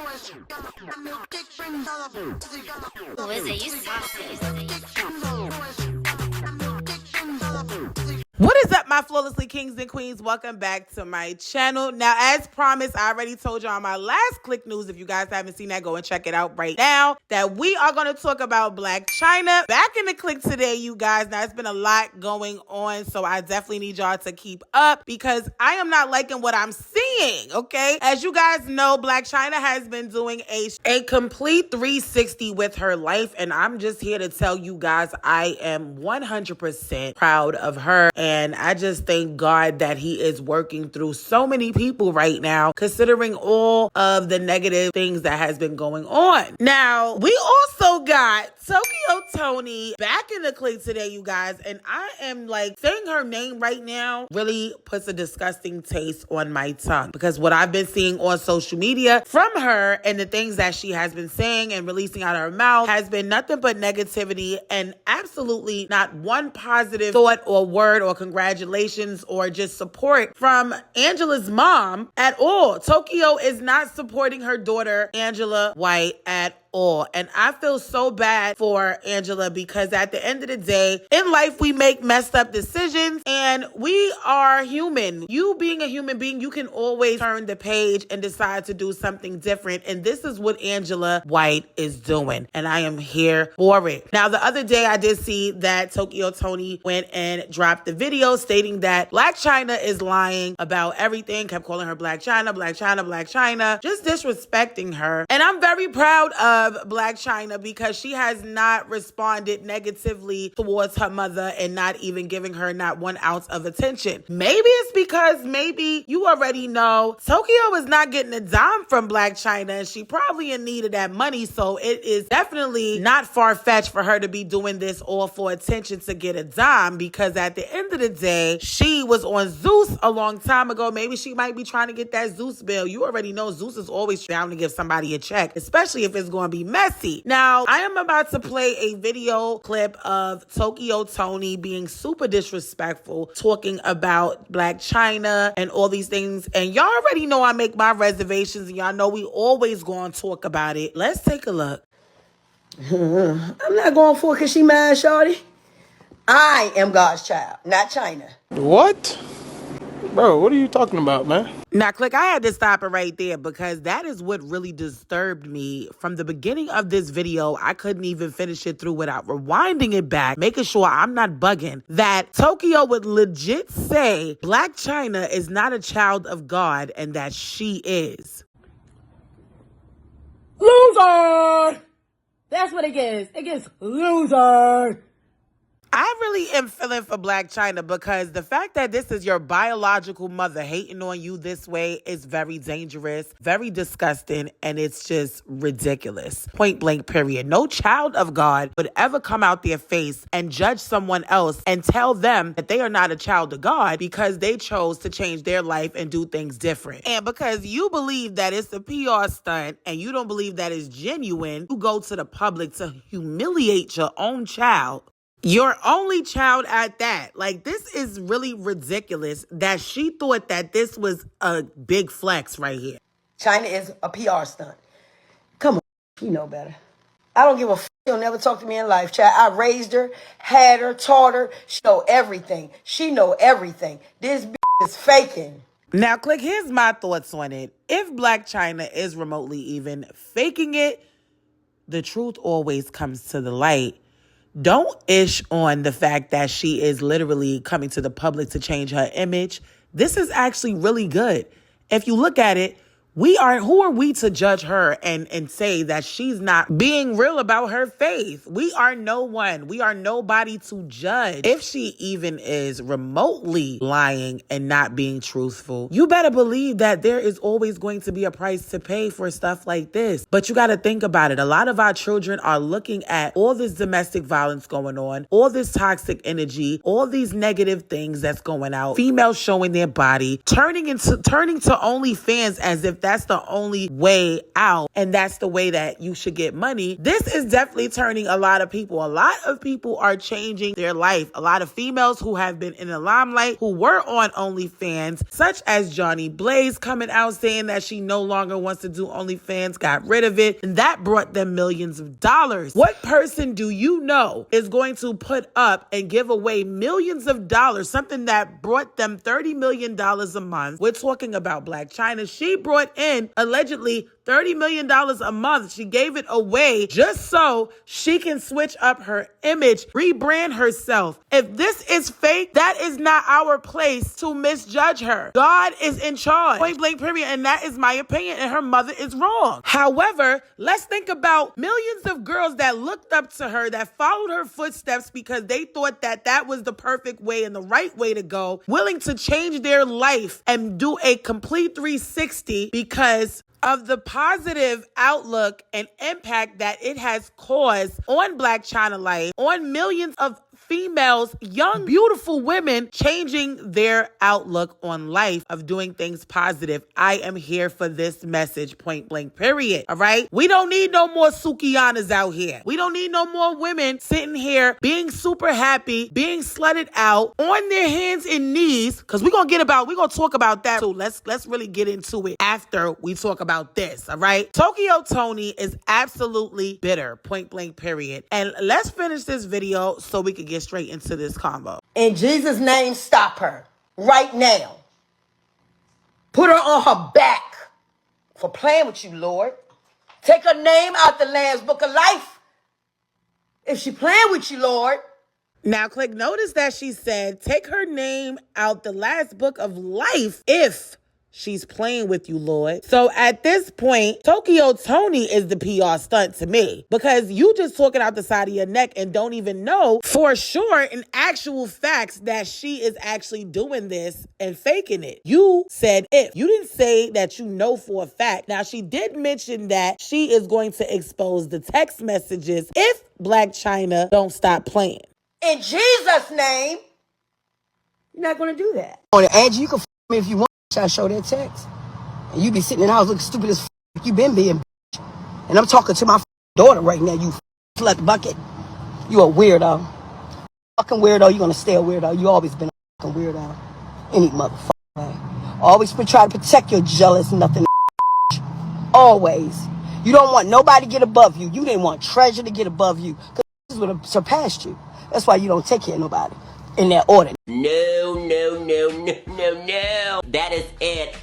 Who is it? You saucy. What is up, my flawlessly kings and queens? Welcome back to my channel. Now, as promised, I already told y'all my last click news. If you guys haven't seen that, go and check it out right now. That we are going to talk about Blac Chyna. Back in the click today, you guys. Now, it's been a lot going on, so I definitely need y'all to keep up because I am not liking what I'm seeing, okay? As you guys know, Blac Chyna has been doing a complete 360 with her life, and I'm just here to tell you guys I am 100% proud of her. And I just thank God that he is working through so many people right now, considering all of the negative things that has been going on. Now, we also got Toni back in the clip today, you guys. And I am like, saying her name right now really puts a disgusting taste on my tongue. Because what I've been seeing on social media from her and the things that she has been saying and releasing out of her mouth has been nothing but negativity and absolutely not one positive thought or word or congratulations or just support from Angela's mom at all. Tokyo is not supporting her daughter, Angela White, at all. And I feel so bad for Angela because at the end of the day, in life, we make messed up decisions and we are human. You being a human being, you can always turn the page and decide to do something different. And this is what Angela White is doing. And I am here for it. Now, the other day, I did see that Toni went and dropped the video stating that Blac Chyna is lying about everything, kept calling her Blac Chyna, Blac Chyna, Blac Chyna, just disrespecting her. And I'm very proud of Blac Chyna because she has not responded negatively towards her mother and not even giving her not 1 ounce of attention. Maybe it's because maybe you already know Tokyo is not getting a dime from Blac Chyna and she probably in need of that money. So it is definitely not far-fetched for her to be doing this all for attention to get a dime because at the end of the day, she was on Zeus a long time ago. Maybe she might be trying to get that Zeus bill. You already know Zeus is always down to give somebody a check, especially if it's going to be messy. Now, I am about to play a video clip of Toni being super disrespectful, talking about Blac Chyna and all these things. And y'all already know I make my reservations and y'all know we always going to talk about it. Let's take a look. I'm not going for it because she mad, shorty. I am God's child, not China. What? Bro, what are you talking about, man? Now, Click, I had to stop it right there because that is what really disturbed me. From the beginning of this video, I couldn't even finish it through without rewinding it back, making sure I'm not bugging, that Tokyo would legit say Blac Chyna is not a child of God and that she is. Loser! That's what it gets. It gets loser. I really am feeling for Blac Chyna because the fact that this is your biological mother hating on you this way is very dangerous, very disgusting, and it's just ridiculous. Point blank, period. No child of God would ever come out their face and judge someone else and tell them that they are not a child of God because they chose to change their life and do things different. And because you believe that it's a PR stunt and you don't believe that it's genuine, you go to the public to humiliate your own child. Your only child at that. Like, this is really ridiculous that she thought that this was a big flex right here. China is a PR stunt. Come on, you know better. I don't give a f***. She'll never talk to me in life, child. I raised her, had her, taught her. She know everything. She know everything. This is faking. Now, Click, here's my thoughts on it. If Blac Chyna is remotely even faking it, the truth always comes to the light. Don't ish on the fact that she is literally coming to the public to change her image. This is actually really good. If you look at it, who are we to judge her and say that she's not being real about her faith? We are no one. We are nobody to judge. If she even is remotely lying and not being truthful, you better believe that there is always going to be a price to pay for stuff like this. But you got to think about it. A lot of our children are looking at all this domestic violence going on, all this toxic energy, all these negative things that's going out, females showing their body, turning to OnlyFans as if that's the only way out and that's the way that you should get money, this is definitely turning a lot of people. A lot of people are changing their life. A lot of females who have been in the limelight, who were on OnlyFans, such as Johnny Blaze coming out saying that she no longer wants to do OnlyFans, got rid of it, and that brought them millions of dollars. What person do you know is going to put up and give away millions of dollars, something that brought them $30 million a month? We're talking about Blac Chyna. She brought in allegedly $30 million a month. She gave it away just so she can switch up her image, rebrand herself. If this is fake, that is not our place to misjudge her. God is in charge. Point blank, period. And that is my opinion. And her mother is wrong. However, let's think about millions of girls that looked up to her, that followed her footsteps because they thought that that was the perfect way and the right way to go, willing to change their life and do a complete 360 because of the positive outlook and impact that it has caused on Blac Chyna life, on millions of females, young, beautiful women changing their outlook on life, of doing things positive. I am here for this message, point blank, period. All right? We don't need no more Sukihanas out here. We don't need no more women sitting here being super happy, being slutted out on their hands and knees, because we're going to talk about that too. Let's really get into it after we talk about this, all right? Toni is absolutely bitter, point blank, period. And let's finish this video so we can get straight into this combo. In Jesus' name, stop her right now. Put her on her back for playing with you, Lord. Take her name out the Lamb's Book of Life if she playing with you, Lord. Now, click notice that she said, take her name out the last book of life if she's playing with you, Lord. So at this point, Toni is the PR stunt to me, because you just talking out the side of your neck and don't even know for sure in actual facts that she is actually doing this and faking it. You said if. You didn't say that you know for a fact. Now, she did mention that she is going to expose the text messages if Blac Chyna don't stop playing. In Jesus' name, you're not going to do that. On Angie, you can me if you want. I show that text, and you be sitting in the house looking stupid as you been being. And I'm talking to my daughter right now. You slut bucket. You a weirdo. Fucking weirdo. You gonna stay a weirdo. You always been a fucking weirdo. Any motherfucker way. Always been trying to protect your jealous nothing. Always. You don't want nobody to get above you. You didn't want treasure to get above you, because this would have surpassed you. That's why you don't take care of nobody in that order. No. That is it.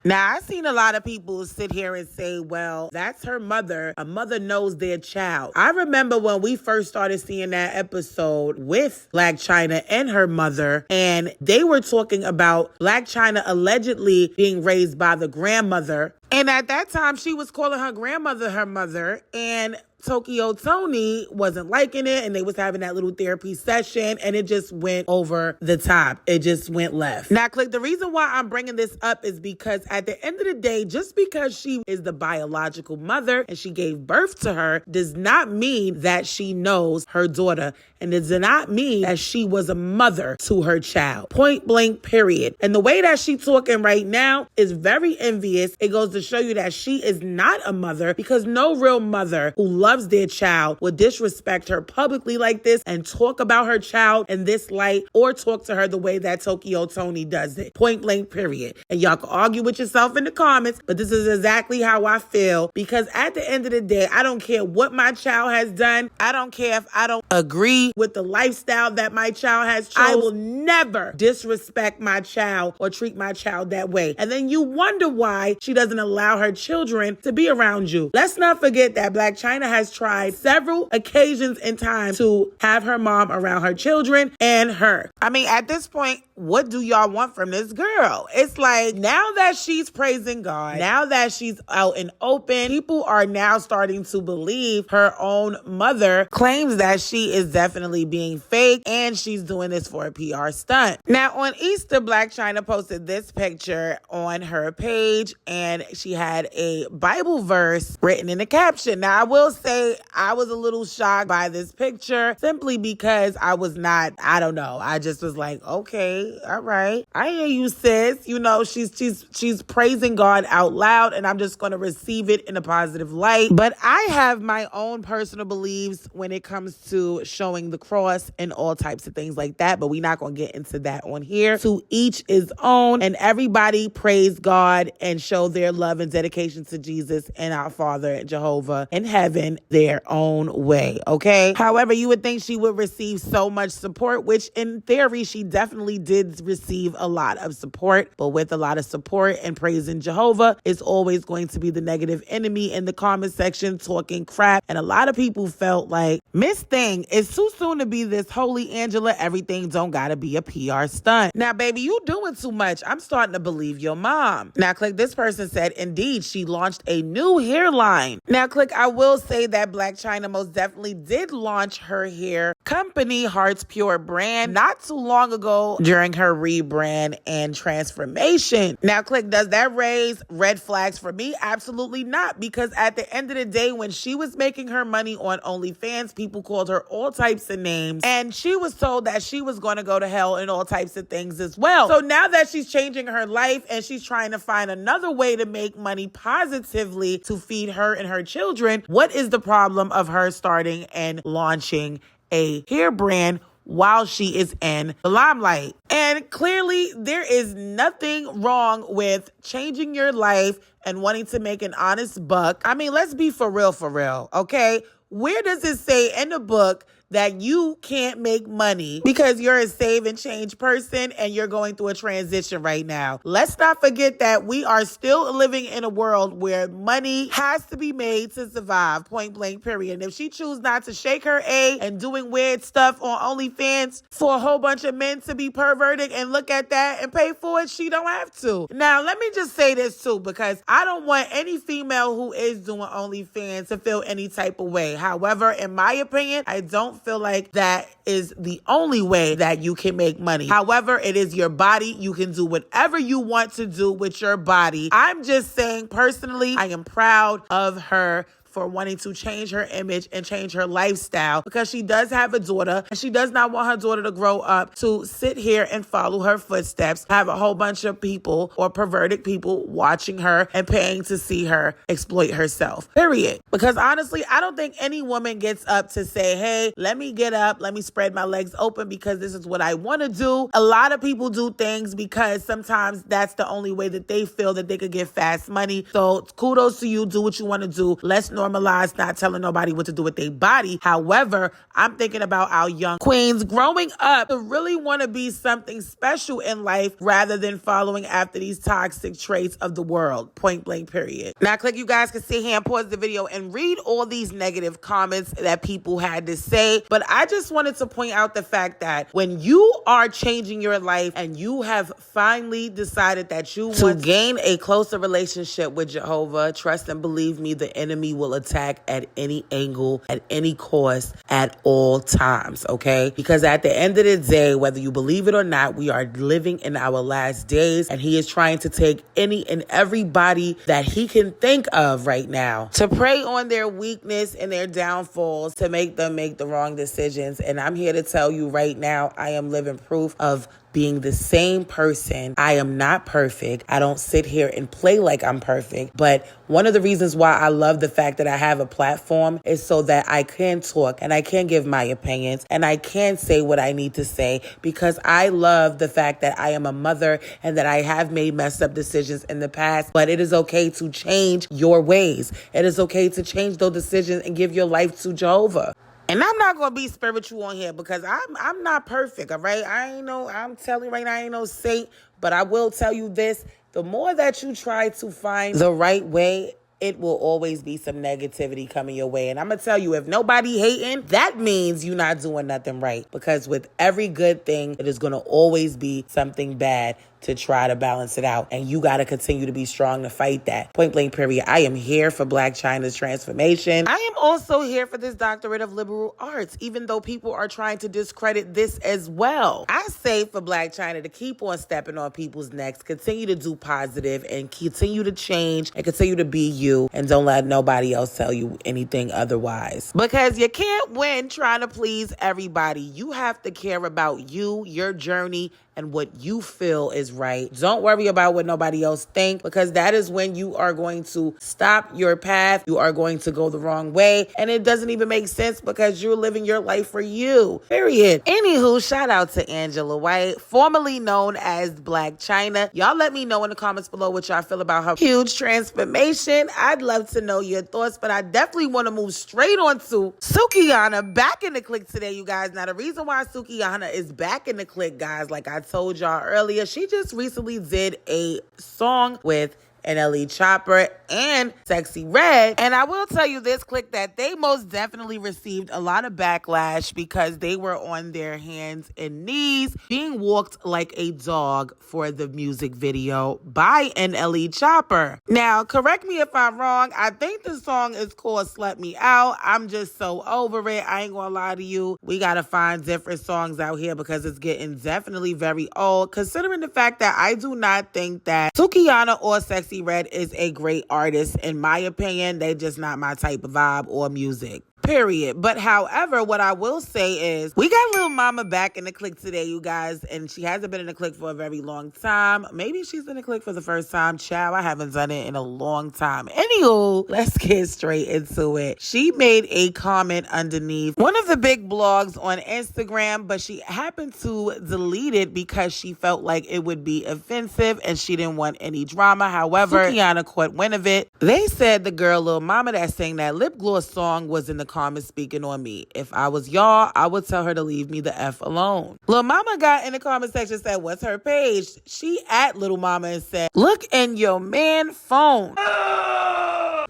Now, I've seen a lot of people sit here and say, well, that's her mother. A mother knows their child. I remember when we first started seeing that episode with Blac Chyna and her mother, and they were talking about Blac Chyna allegedly being raised by the grandmother. And at that time, she was calling her grandmother her mother, and Toni wasn't liking it, and they was having that little therapy session, and it just went over the top. It just went left. Now, click, the reason why I'm bringing this up is because at the end of the day, just because she is the biological mother and she gave birth to her does not mean that she knows her daughter, and it does not mean that she was a mother to her child. Point blank, period. And the way that she talking right now is very envious. It goes to show you that she is not a mother, because no real mother who loves their child would disrespect her publicly like this and talk about her child in this light, or talk to her the way that Toni does it. Point blank, period. And y'all can argue with yourself in the comments, but this is exactly how I feel, because at the end of the day, I don't care what my child has done. I don't care if I don't agree with the lifestyle that my child has chosen. I will never disrespect my child or treat my child that way. And then you wonder why she doesn't allow her children to be around you. Let's not forget that Blac Chyna has tried several occasions in time to have her mom around her children and her. I mean, at this point, what do y'all want from this girl? It's like, now that she's praising God, now that she's out and open, people are now starting to believe her own mother claims that she is definitely being fake and she's doing this for a PR stunt. Now, on Easter, Blac Chyna posted this picture on her page, and she had a Bible verse written in the caption. Now, I will say I was a little shocked by this picture, simply because I don't know. I just was like, okay, All right. I hear you, sis. You know, she's praising God out loud, and I'm just going to receive it in a positive light. But I have my own personal beliefs when it comes to showing the cross and all types of things like that. But we're not going to get into that on here. To each his own, and everybody praise God and show their love and dedication to Jesus and our Father Jehovah in heaven their own way. Okay. However, you would think she would receive so much support, which in theory she definitely did receive a lot of support. But with a lot of support and praising Jehovah is always going to be the negative enemy in the comment section talking crap. And a lot of people felt like, Miss Thing, it's too soon to be this holy Angela. Everything don't gotta be a PR stunt. Now, baby, you doing too much. I'm starting to believe your mom. Now, click, this person said, indeed, she launched a new hairline. Now, click, I will say that Blac Chyna most definitely did launch her hair company, Heart's Pure brand, not too long ago during her rebrand and transformation. Now, click, does that raise red flags for me? Absolutely not, because at the end of the day, when she was making her money on OnlyFans, people called her all types of names, and she was told that she was going to go to hell and all types of things as well. So now that she's changing her life and she's trying to find another way to make money positively to feed her and her children, what is the problem of her starting and launching a hair brand while she is in the limelight? And clearly there is nothing wrong with changing your life and wanting to make an honest buck. I mean, let's be for real, okay? Where does it say in the book that you can't make money because you're a save and change person and you're going through a transition right now? Let's not forget that we are still living in a world where money has to be made to survive, point blank, period. And if she chooses not to shake her A and doing weird stuff on OnlyFans for a whole bunch of men to be perverted and look at that and pay for it, she don't have to. Now, let me just say this too, because I don't want any female who is doing OnlyFans to feel any type of way. However, in my opinion, I don't feel like that is the only way that you can make money. However, it is your body. You can do whatever you want to do with your body. I'm just saying, personally, I am proud of her for wanting to change her image and change her lifestyle, because she does have a daughter and she does not want her daughter to grow up to sit here and follow her footsteps, have a whole bunch of people or perverted people watching her and paying to see her exploit herself, period. Because honestly, I don't think any woman gets up to say, hey, let me get up, let me spread my legs open because this is what I want to do. A lot of people do things because sometimes that's the only way that they feel that they could get fast money. So kudos to you. Do what you want to do. Let's normalize not telling nobody what to do with their body. However, I'm thinking about our young queens growing up to really want to be something special in life rather than following after these toxic traits of the world. Point blank, period. Now, click, you guys can sit here and pause the video and read all these negative comments that people had to say. But I just wanted to point out the fact that when you are changing your life and you have finally decided that you want to gain a closer relationship with Jehovah, trust and believe me, the enemy will attack at any angle, at any cost, at all times, okay? Because at the end of the day, whether you believe it or not, we are living in our last days, and he is trying to take any and everybody that he can think of right now to prey on their weakness and their downfalls to make them make the wrong decisions. And I'm here to tell you right now, I am living proof of being the same person. I am not perfect. I don't sit here and play like I'm perfect. But one of the reasons why I love the fact that I have a platform is so that I can talk and I can give my opinions and I can say what I need to say, because I love the fact that I am a mother and that I have made messed up decisions in the past. But it is okay to change your ways. It is okay to change those decisions and give your life to Jehovah. And I'm not going to be spiritual on here because I'm not perfect, all right? I'm telling you right now, I ain't no saint, but I will tell you this. The more that you try to find the right way, it will always be some negativity coming your way. And I'm going to tell you, if nobody hating, that means you're not doing nothing right. Because with every good thing, it is going to always be something bad to try to balance it out. And you got to continue to be strong to fight that. Point blank, period. I am here for Blac Chyna's transformation. I am also here for this doctorate of liberal arts, even though people are trying to discredit this as well. I say for Blac Chyna to keep on stepping on people's necks, continue to do positive and continue to change and continue to be you, and don't let nobody else tell you anything otherwise. Because you can't win trying to please everybody. You have to care about you, your journey, and what you feel is right. Don't worry about what nobody else think, because that is when you are going to stop your path. You are going to go the wrong way, and it doesn't even make sense because you're living your life for you, period. Anywho, shout out to Angela White, formerly known as Blac Chyna. Y'all let me know in the comments below what y'all feel about her huge transformation. I'd love to know your thoughts, but I definitely want to move straight on to Sukihana back in the clique today, you guys. Now, the reason why Sukihana is back in the clique, guys, like I told y'all earlier, she just recently did a song with NLE Chopper and Sexy Red. And I will tell you this, clique, that they most definitely received a lot of backlash because they were on their hands and knees being walked like a dog for the music video by NLE Chopper. Now, correct me if I'm wrong. I think the song is called Slut Me Out. I'm just so over it. I ain't gonna lie to you. We gotta find different songs out here because it's getting definitely very old, considering the fact that I do not think that Sukihana or Sexy Red is a great artist. In my opinion, they just not my type of vibe or music. Period. But however, what I will say is we got Lil Mama back in the clique today, you guys, and she hasn't been in the clique for a very long time. Maybe she's in the clique for the first time. Child, I haven't done it in a long time. Anywho, let's get straight into it. She made a comment underneath one of the big blogs on Instagram, but she happened to delete it because she felt like it would be offensive and she didn't want any drama. However, Sukihana caught wind of it. They said the girl Lil Mama that sang that lip gloss song was in the comments speaking on me. If I was y'all, I would tell her to leave me the F alone. Lil Mama got in the comment section, said, what's her page? She at Lil Mama and said, look in your man phone.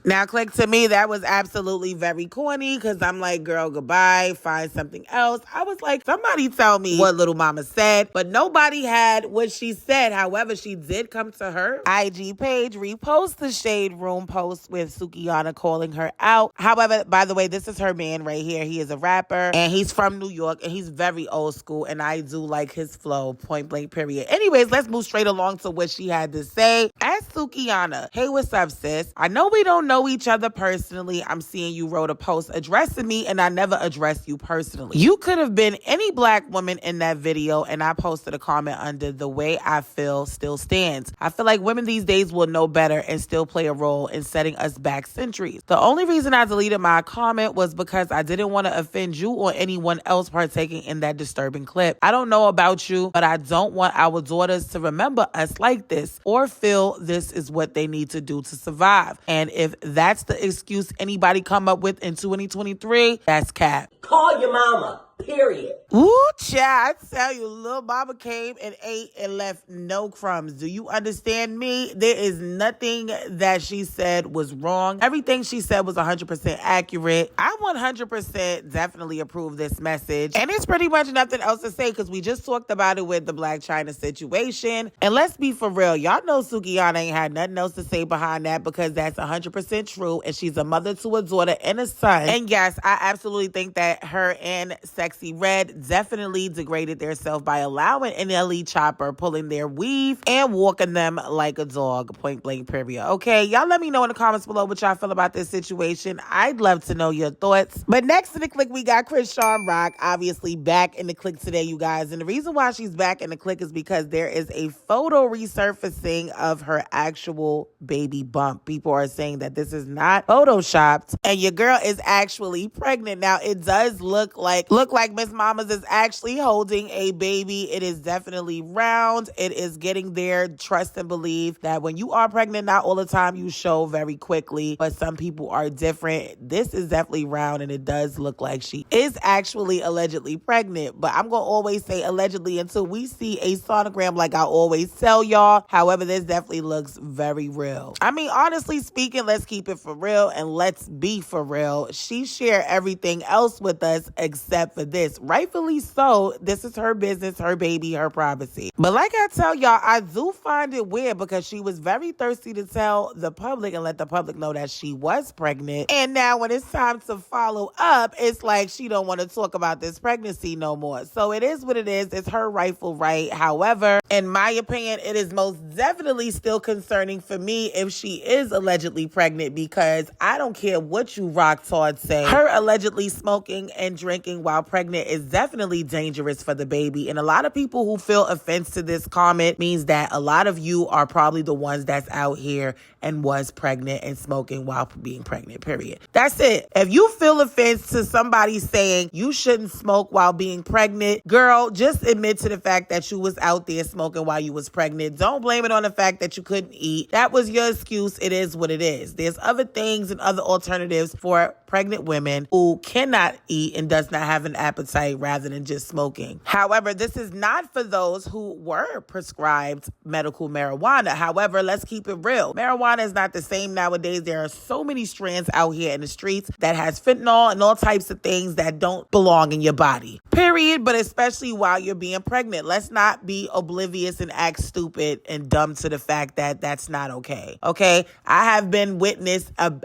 Now, click, to me, that was absolutely very corny because I'm like, girl, goodbye, find something else. I was like, somebody tell me what Lil Mama said, but nobody had what she said. However, she did come to her IG page, repost the Shade Room post with Sukihana calling her out. However, by the way, this is her man right here. He is a rapper and he's from New York and he's very old school and I do like his flow, point blank, period. Anyways, let's move straight along to what she had to say. Ask Sukihana, hey, what's up, sis? I know we don't know each other personally. I'm seeing you wrote a post addressing me and I never addressed you personally. You could have been any black woman in that video and I posted a comment under the way I feel still stands. I feel like women these days will know better and still play a role in setting us back centuries. The only reason I deleted my comment was because I didn't want to offend you or anyone else partaking in that disturbing clip. I don't know about you, but I don't want our daughters to remember us like this or feel this is what they need to do to survive. And if that's the excuse anybody come up with in 2023, that's cap. Call your mama. Period. Ooh, child, I tell you, Lil Mama came and ate and left no crumbs. Do you understand me? There is nothing that she said was wrong. Everything she said was 100% accurate. I 100% definitely approve this message. And it's pretty much nothing else to say because we just talked about it with the Blac Chyna situation. And let's be for real. Y'all know Sukihana ain't had nothing else to say behind that because that's 100% true. And she's a mother to a daughter and a son. And yes, I absolutely think that her and Sexy Red definitely degraded themselves by allowing NLE Chopper pulling their weave and walking them like a dog, point blank, period. Okay, y'all let me know in the comments below what y'all feel about this situation. I'd love to know your thoughts. But next to the clique, we got Chrisean Rock, obviously back in the clique today, you guys. And the reason why she's back in the clique is because there is a photo resurfacing of her actual baby bump. People are saying that this is not photoshopped and your girl is actually pregnant. Now, it does look like Miss Mama's is actually holding a baby. It is definitely round. It is getting there. Trust and believe that when you are pregnant, not all the time you show very quickly, but some people are different. This is definitely round and it does look like she is actually allegedly pregnant, but I'm going to always say allegedly until we see a sonogram like I always tell y'all. However, this definitely looks very real. I mean, honestly speaking, let's keep it for real and let's be for real. She shared everything else with us except for this. Rightfully so. This is her business, her baby, her privacy. But like I tell y'all, I do find it weird because she was very thirsty to tell the public and let the public know that she was pregnant. And now when it's time to follow up, it's like she don't want to talk about this pregnancy no more. So it is what it is. It's her rightful right. However, in my opinion, it is most definitely still concerning for me if she is allegedly pregnant because I don't care what you rock hard say. Her allegedly smoking and drinking while pregnant pregnant is definitely dangerous for the baby. And a lot of people who feel offense to this comment means that a lot of you are probably the ones that's out here and was pregnant and smoking while being pregnant, period. That's it. If you feel offense to somebody saying you shouldn't smoke while being pregnant, girl, just admit to the fact that you was out there smoking while you was pregnant. Don't blame it on the fact that you couldn't eat. That was your excuse. It is what it is. There's other things and other alternatives for pregnant women who cannot eat and does not have an appetite rather than just smoking. However, this is not for those who were prescribed medical marijuana. However, let's keep it real. Marijuana is not the same nowadays. There are so many strands out here in the streets that has fentanyl and all types of things that don't belong in your body. Period. But especially while you're being pregnant, let's not be oblivious and act stupid and dumb to the fact that that's not okay. Okay? I have been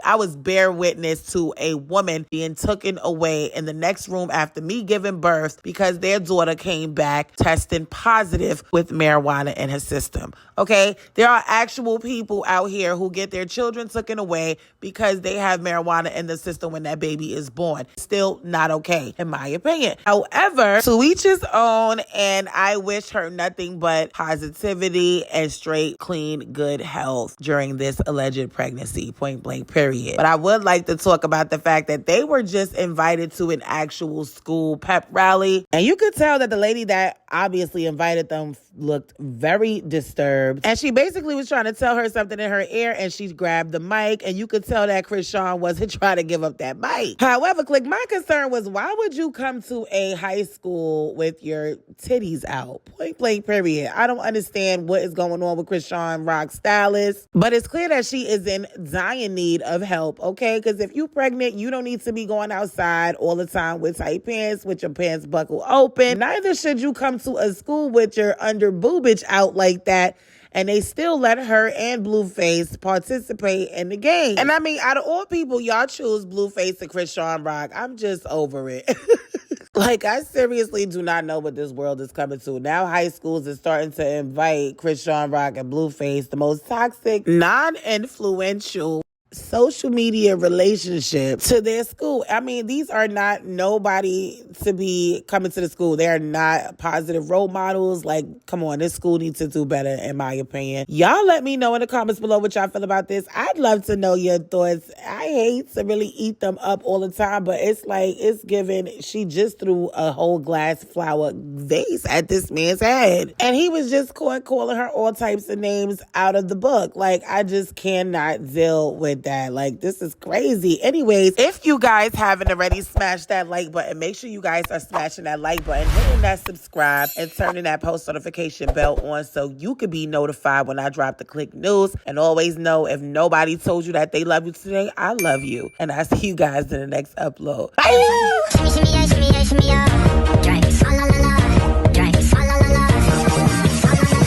I was bear witness to a woman being taken away in the next room after me giving birth because their daughter came back testing positive with marijuana in her system. Okay? There are actual people out here who get their children taken away because they have marijuana in the system when that baby is born. Still not okay, in my opinion. However, to each his own, and I wish her nothing but positivity and straight, clean, good health during this alleged pregnancy, point blank, period. But I would like to talk about the fact that they were just invited to an actual school pep rally. And you could tell that the lady that obviously invited them looked very disturbed. And she basically was trying to tell her something in her ear, and she grabbed the mic, and you could tell that Chrisean wasn't trying to give up that mic. However, my concern was, why would you come to a high school with your titties out? Point blank, period. I don't understand what is going on with Chrisean Rock stylist, but it's clear that she is in dire need of help, okay? Because if you're pregnant, you don't need to be going outside all the time with tight pants, with your pants buckle open. Neither should you come to a school with your under boobage out like that, and they still let her and Blueface participate in the game. And I mean, out of all people, y'all choose Blueface and Chrisean Rock. I'm just over it. I seriously do not know what this world is coming to. Now high schools is starting to invite Chrisean Rock and Blueface, the most toxic, non-influential social media relationship, to their school. I mean, these are not nobody to be coming to the school. They are not positive role models. Come on, this school needs to do better, in my opinion. Y'all let me know in the comments below what y'all feel about this. I'd love to know your thoughts. I hate to really eat them up all the time, but it's given, she just threw a whole glass flower vase at this man's head. And he was just caught calling her all types of names out of the book. I just cannot deal with that. This is crazy. Anyways, if you guys haven't already, smash that like button. Make sure you guys are smashing that like button, hitting that subscribe, and turning that post notification bell on so you can be notified when I drop the click news. And always know, if nobody told you that they love you today, I love you. And I see you guys in the next upload. Bye!